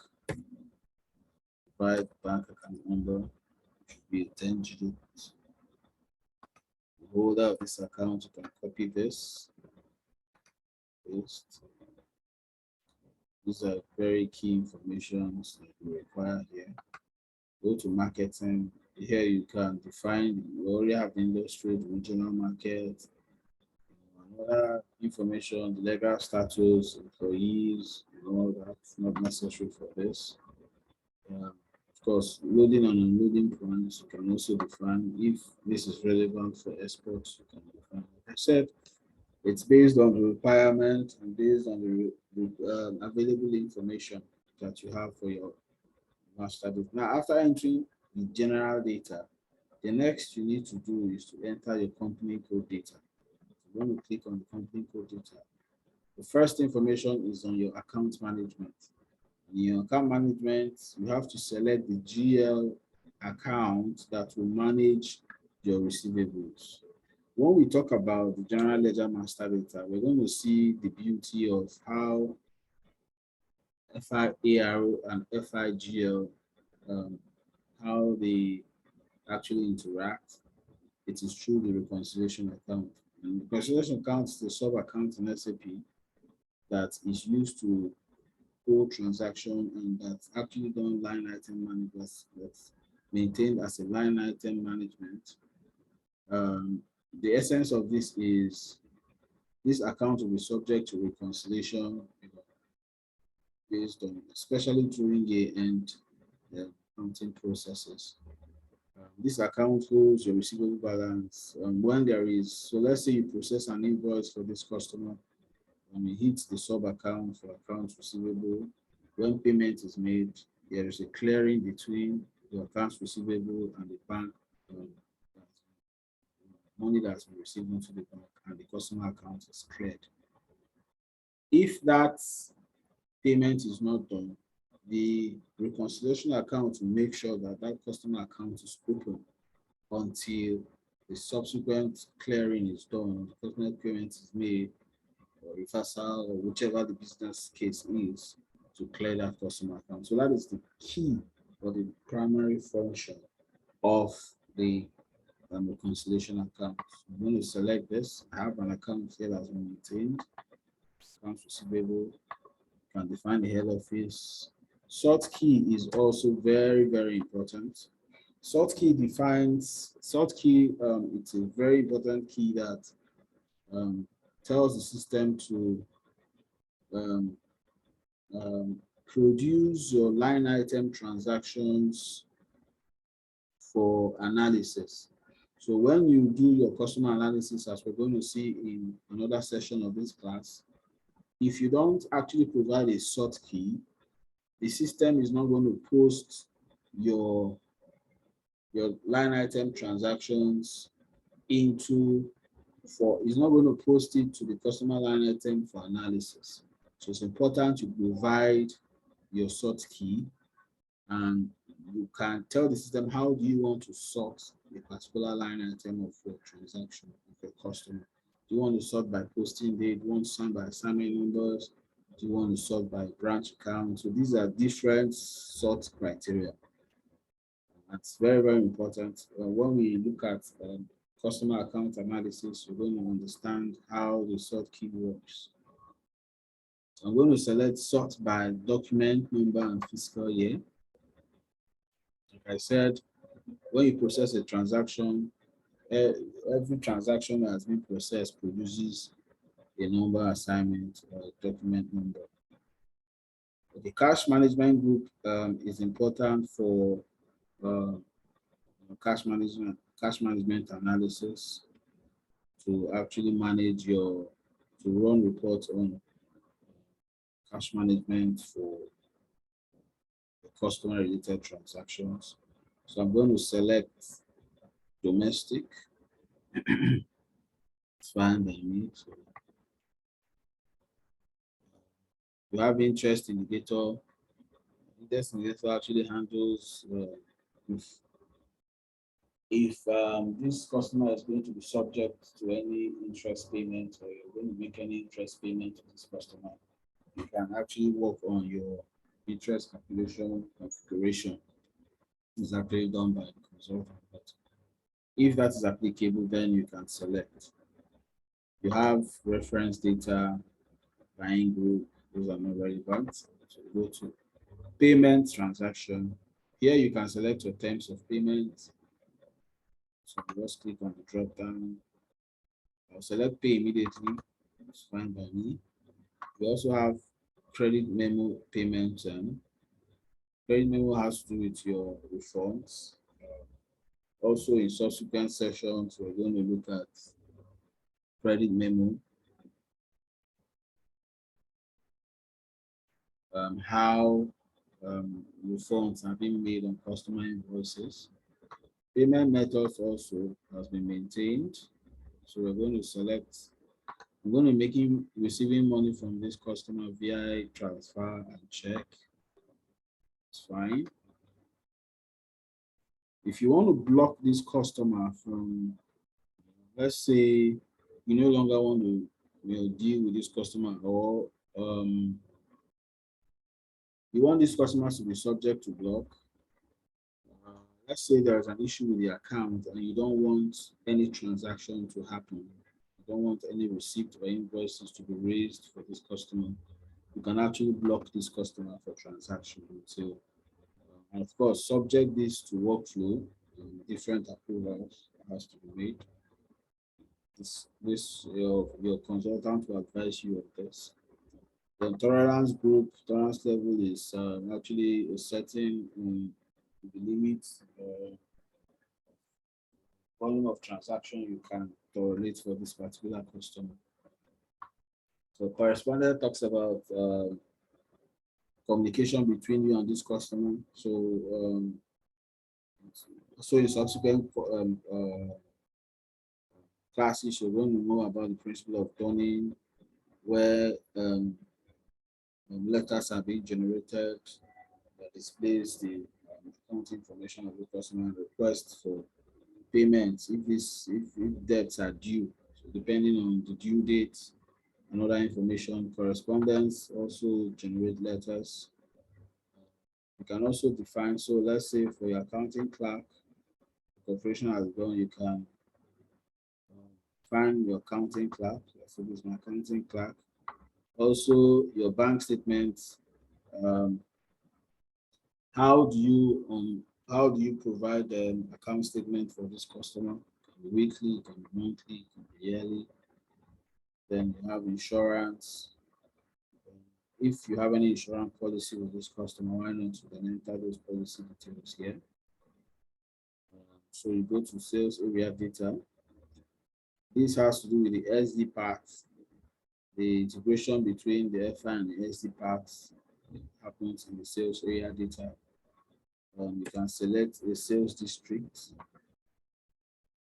provide bank account number, should be a 10-digit. The holder of this account, you can copy this, paste. These are very key information that we require here. Go to marketing. Here you can define, you already have the industry, the regional market, another information, the legal status, employees, and all that. Not necessary for this. Of course, loading and unloading points, you can also define if this is relevant for exports, you can define. Like I said, it's based on the requirement and based on the available information that you have for your master data. Now, after entering the general data, the next you need to do is to enter your company code data. So when you click on the company code data, the first information is on your account management. In your account management, you have to select the GL account that will manage your receivables. When we talk about the general ledger master data, we're going to see the beauty of how FIARO and FIGL, how they actually interact. It is through the reconciliation account. And the reconciliation account is the sub-account in SAP that is used to hold transaction and that's actually done line item management, that's maintained as a line item management. The essence of this is this account will be subject to reconciliation based on, especially during year-end accounting processes. This account holds your receivable balance. When there is, so let's say you process an invoice for this customer, and it hits the sub-account for accounts receivable. When payment is made, there is a clearing between the accounts receivable and the bank, money that's been received into the bank, and the customer account is cleared. If that payment is not done, the reconciliation account will make sure that that customer account is open until the subsequent clearing is done, the customer payment is made, or reversal, or whichever the business case is, to clear that customer account. So that is the key or the primary function of the reconciliation account. I'm going to select this. I have an account here that's been maintained. Accounts receivable. Can define the head office. Sort key is also very, very important. Sort key defines, sort key, it's a very important key that tells the system to um, produce your line item transactions for analysis. So when you do your customer analysis, as we're going to see in another session of this class, if you don't actually provide a sort key, the system is not going to post your line item transactions into it's not going to post it to the customer line item for analysis. So it's important to provide your sort key, and you can tell the system how do you want to sort a particular line item of your transaction of your customer. Do you want to sort by posting date? Do you want to sort by assignment numbers? Do you want to sort by branch account? So these are different sort criteria. That's very, very important. When we look at customer account analysis, we're going to understand how the sort key works. I'm going to select sort by document number and fiscal year. Like I said, when you process a transaction, every transaction that has been processed produces a number assignment or a document number. The cash management group is important for cash management analysis to actually manage to run reports on cash management for the customer related transactions. So I'm going to select domestic. It's fine by me. So you have interest indicator. Interest indicator actually handles if this customer is going to be subject to any interest payment, or you're going to make any interest payment to this customer, you can actually work on your interest calculation configuration. It's actually done by the consultant. But if that is applicable, then you can select. You have reference data, buying group, those are not relevant. So go to payment transaction. Here you can select your terms of payment. So just click on the drop down. I'll select pay immediately. It's fine by me. We also have credit memo payment. Credit memo has to do with your refunds. Also, in subsequent sessions, we're going to look at credit memo, how refunds are being made on customer invoices. Payment methods also has been maintained. So we're going to select, I'm going to make him receiving money from this customer via transfer and check. It's fine. If you want to block this customer from, let's say, you no longer want to deal with this customer, or you want this customer to be subject to block. Let's say there's an issue with the account and you don't want any transaction to happen. You don't want any receipt or invoices to be raised for this customer. You can actually block this customer for transaction until, and of course, subject this to workflow, different approvals has to be made. Your consultant will advise you of this. The tolerance group, tolerance level is actually setting the limit volume of transaction you can tolerate for this particular customer. So correspondent talks about communication between you and this customer. So in subsequent classes, you're going to know about the principle of Dunning, where letters are being generated that displays the account information of the customer and request for payments if debts are due. So depending on the due date and other information, correspondence also generate letters. You can also define, so let's say for your accounting clerk, the corporation has done, you can find your accounting clerk. So this is my accounting clerk. Also, your bank statements. Um, how do you provide an account statement for this customer? It can be weekly, it can be monthly, it can be yearly. Then you have insurance. If you have any insurance policy with this customer, why not you can enter those policy details here. So you go to sales area data. This has to do with the SD parts. The integration between the FI and the SD parts happens in the sales area data. You can select a sales district.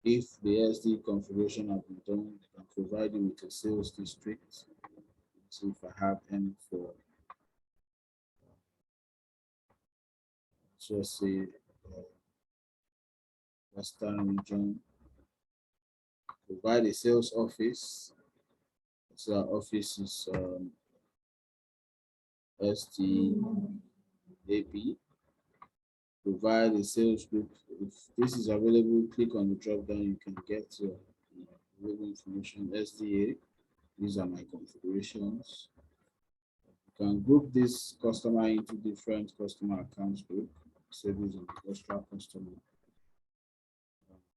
If the SD configuration has been done, you can provide you with a sales district. Let's see if I have any for, just say, Western region. Provide a sales office. So our office is STAB. Provide a sales group. If this is available, click on the drop down. You can get your available information. SDA. These are my configurations. You can group this customer into different customer accounts group. Say this is an industrial customer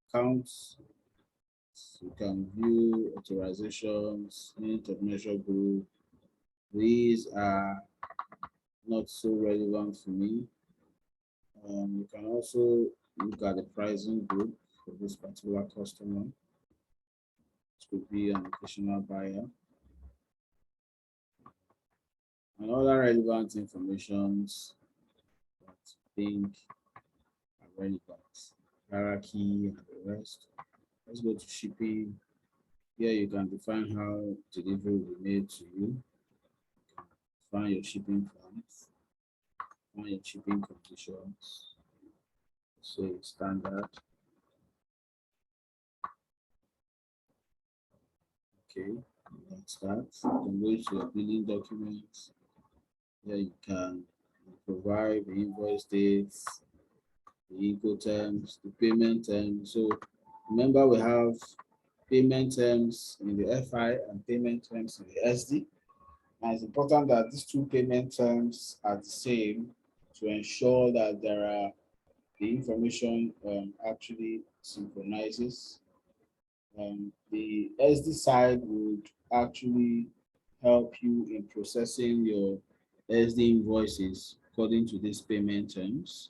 accounts. You can view authorizations, unit of measure group. These are not so relevant for me. You can also look at the pricing group for this particular customer. It could be an occasional buyer. And other relevant informations that I think are relevant. Hierarchy and the rest. Let's go to shipping. Here you can define how delivery will be made to you. Find your shipping plans. Find your shipping conditions. So standard. Okay, that's that. You can go to your billing documents. Here you can provide the invoice dates, the Incoterms, the payment terms. So remember we have payment terms in the FI and payment terms in the SD. And it's important that these two payment terms are the same to ensure that the information actually synchronizes. The SD side would actually help you in processing your SD invoices according to these payment terms,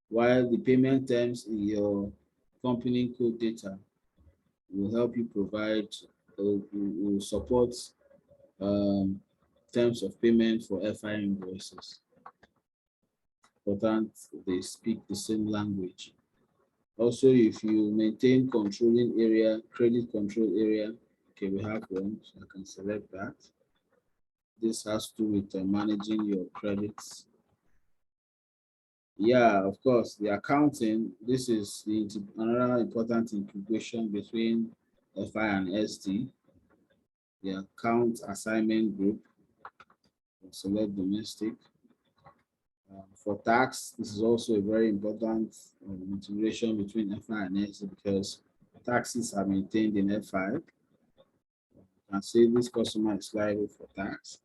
while the payment terms in your company code data will help you provide, will support terms of payment for FI invoices. Important they speak the same language. Also, if you maintain controlling area, credit control area, okay, we have one, so I can select that. This has to do with managing your credits. Yeah, of course, the accounting, this is another important integration between FI and SD. The account assignment group, select domestic. For tax, this is also a very important integration between FI and SD because taxes are maintained in FI. You can say this customer is liable for tax.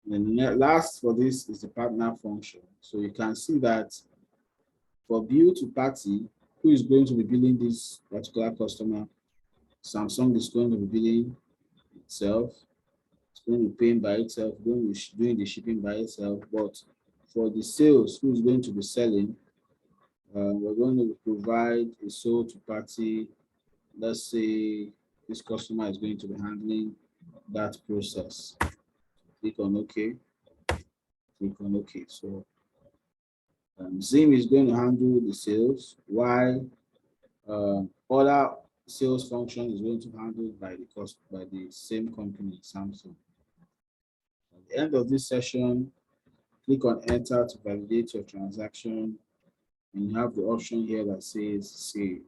And then last for this is the partner function. So you can see that for bill to party, who is going to be billing this particular customer? Samsung is going to be billing itself. It's going to be paying by itself, going to be doing the shipping by itself. But for the sales, who is going to be selling, we're going to provide a sole to party. Let's say this customer is going to be handling that process. Click on OK. Click on OK. So Zim is going to handle the sales, while other sales function is going to be handled by the same company, Samsung. At the end of this session, click on enter to validate your transaction, and you have the option here that says save.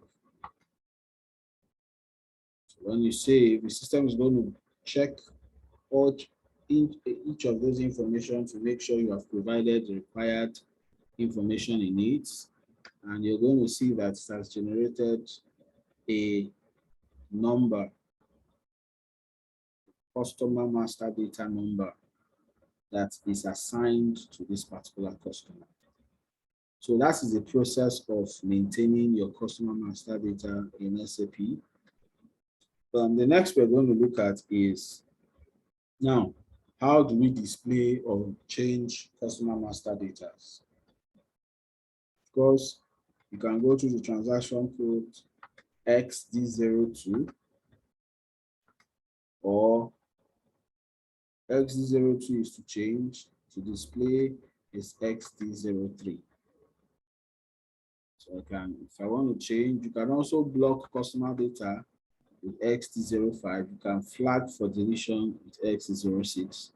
So when you save, the system is going to check each of those information to make sure you have provided the required information in it. And you're going to see that it has generated a number, customer master data number, that is assigned to this particular customer. So that is the process of maintaining your customer master data in SAP. The next we're going to look at is, now, how do we display or change customer master data? Of course, you can go to the transaction code XD02 or XD02 is to change, to display is XD03. So if I want to change, you can also block customer data with XD05. You can flag for deletion with XD06.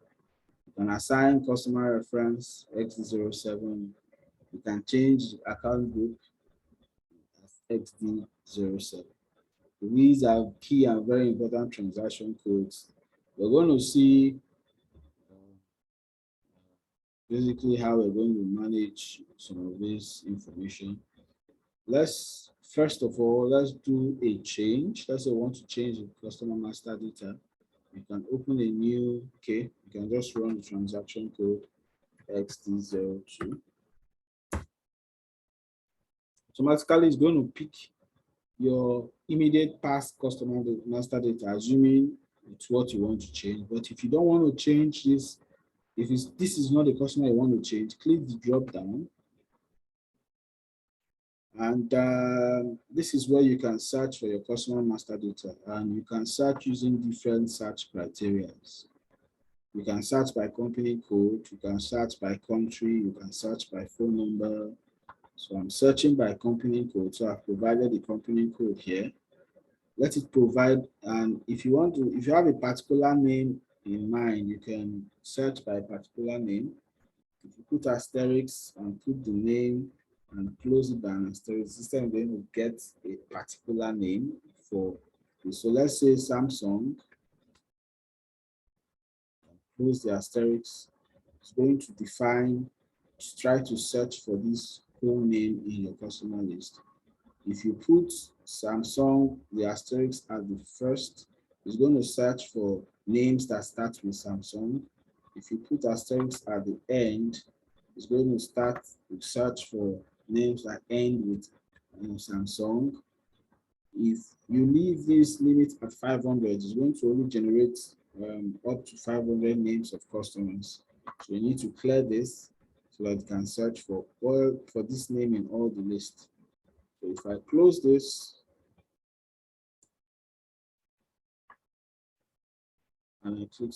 You can assign customer reference XD07. You can change account group as XD07. These are key and very important transaction codes. We're going to see basically how we're going to manage some of this information. First of all, let's do a change. Let's say we want to change the customer master data. You can open a new, you can just run the transaction code XD02. Automatically, it's going to pick your immediate past customer master data, assuming it's what you want to change. But if you don't want to change this, if this is not the customer you want to change, click the drop down. And this is where you can search for your customer master data, and you can search using different search criteria. You can search by company code, you can search by country, you can search by phone number. So I'm searching by company code. So I've provided the company code here. Let it provide, and if you have a particular name in mind, you can search by a particular name. If you put asterisks and put the name and close it by an asterisk, the system is going to get a particular name for it. So let's say Samsung. Close the asterisk. It's going to try to search for this whole name in your customer list. If you put Samsung, the asterisk at the first, it's going to search for names that start with Samsung. If you put asterisk at the end, it's going to start to search for names that end with Samsung. If you leave this limit at 500, it's going to only generate up to 500 names of customers. So you need to clear this so that you can search for this name in all the list. So if I close this and I click,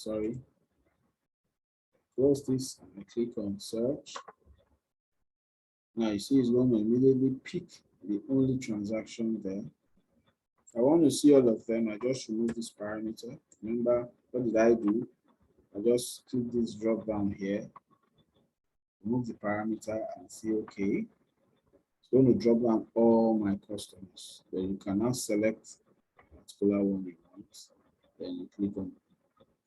close this and I click on search. Now you see it's going to immediately pick the only transaction there. If I want to see all of them, I just remove this parameter. Remember, what did I do? I just click this drop down here, remove the parameter and say okay. It's going to drop down all my customers. Then you can now select a particular one you want. Then you click on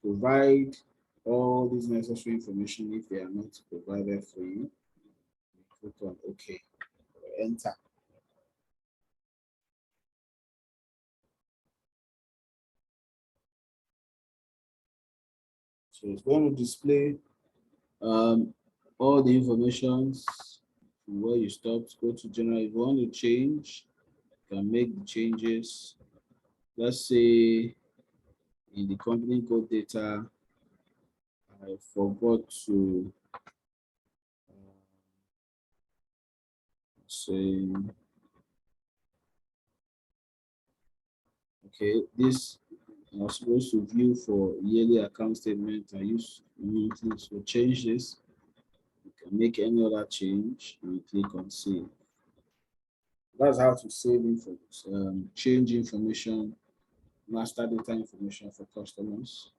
provide all these necessary information if they are not provided for you. You click on OK, enter. So it's going to display all the information from where you stopped. Go to general. If you want to change, you can make the changes. Let's say in the company code data, I forgot to say, okay, this I was supposed to view for yearly account statement. I use monthly, so change this. You can make any other change and click on save. That's how to save change information, master data information for customers.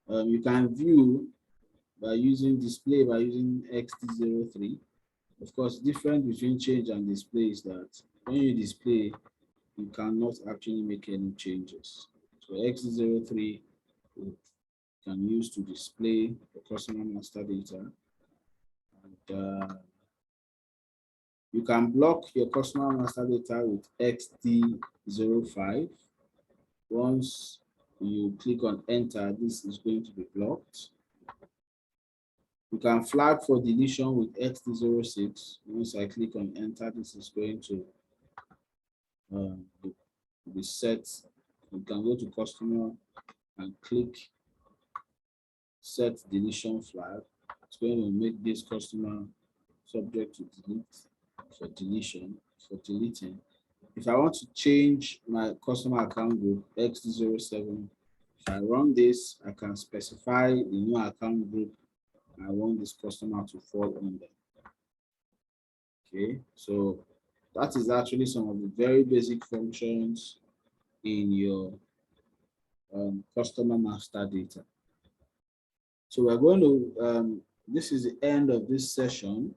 You can view by using display by using XD03. Of course, difference between change and display is that when you display, you cannot actually make any changes. So XD03 can use to display the customer master data. And you can block your customer master data with XD05. Once you click on enter, this is going to be blocked. You can flag for deletion with XD06. Once I click on enter, this is going to be set. You can go to customer and click set deletion flag. It's going to make this customer subject to delete for deletion, for deleting. If I want to change my customer account group XD07, if I run this, I can specify the new account group I want this customer to fall under. Okay, so that is actually some of the very basic functions in your customer master data. So we're going to, this is the end of this session.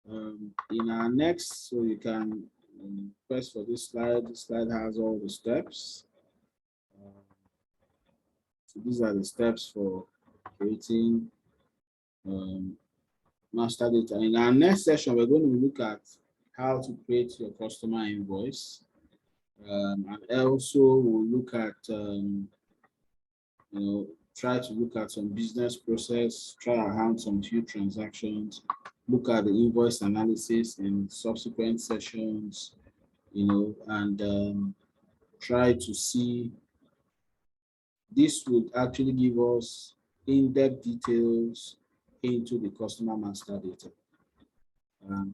In our next, so you can press for this slide. This slide has all the steps. So these are the steps for creating master data. In our next session, we're going to look at how to create your customer invoice. And also we'll look at, try to look at some business process, try our hands on few transactions, look at the invoice analysis in subsequent sessions, and try to see. This would actually give us in-depth details into the customer master data.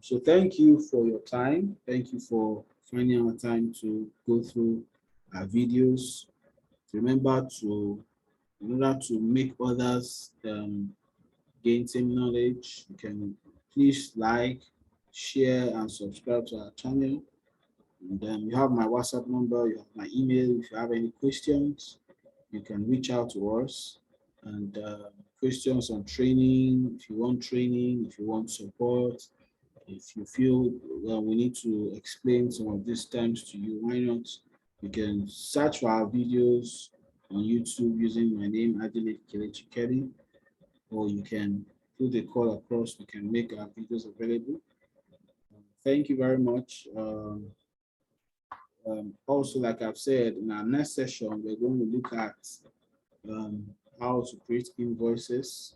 So thank you for your time. Thank you for finding our time to go through our videos. Remember to, in order to make others gain same knowledge, you can please like, share, and subscribe to our channel. And you have my WhatsApp number, you have my email. If you have any questions, you can reach out to us. And questions on training, if you want training, if you want support, if you feel we need to explain some of these terms to you, why not? You can search for our videos on YouTube using my name, Adiele Kelechi, or you can put a call across. We can make our videos available. Thank you very much. Also, like I've said, in our next session, we're going to look at how to create invoices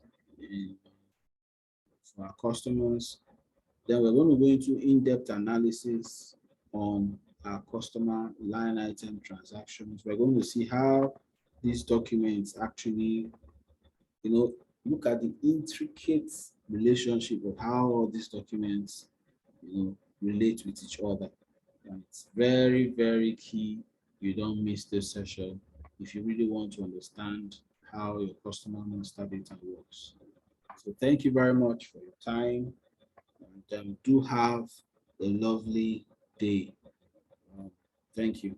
for our customers. Then we're going to go into in-depth analysis on our customer line item transactions. We're going to see how these documents actually, look at the intricate relationship of how all these documents, relate with each other. And it's very, very key you don't miss this session if you really want to understand how your customer master data works. So thank you very much for your time, and do have a lovely day. Thank you.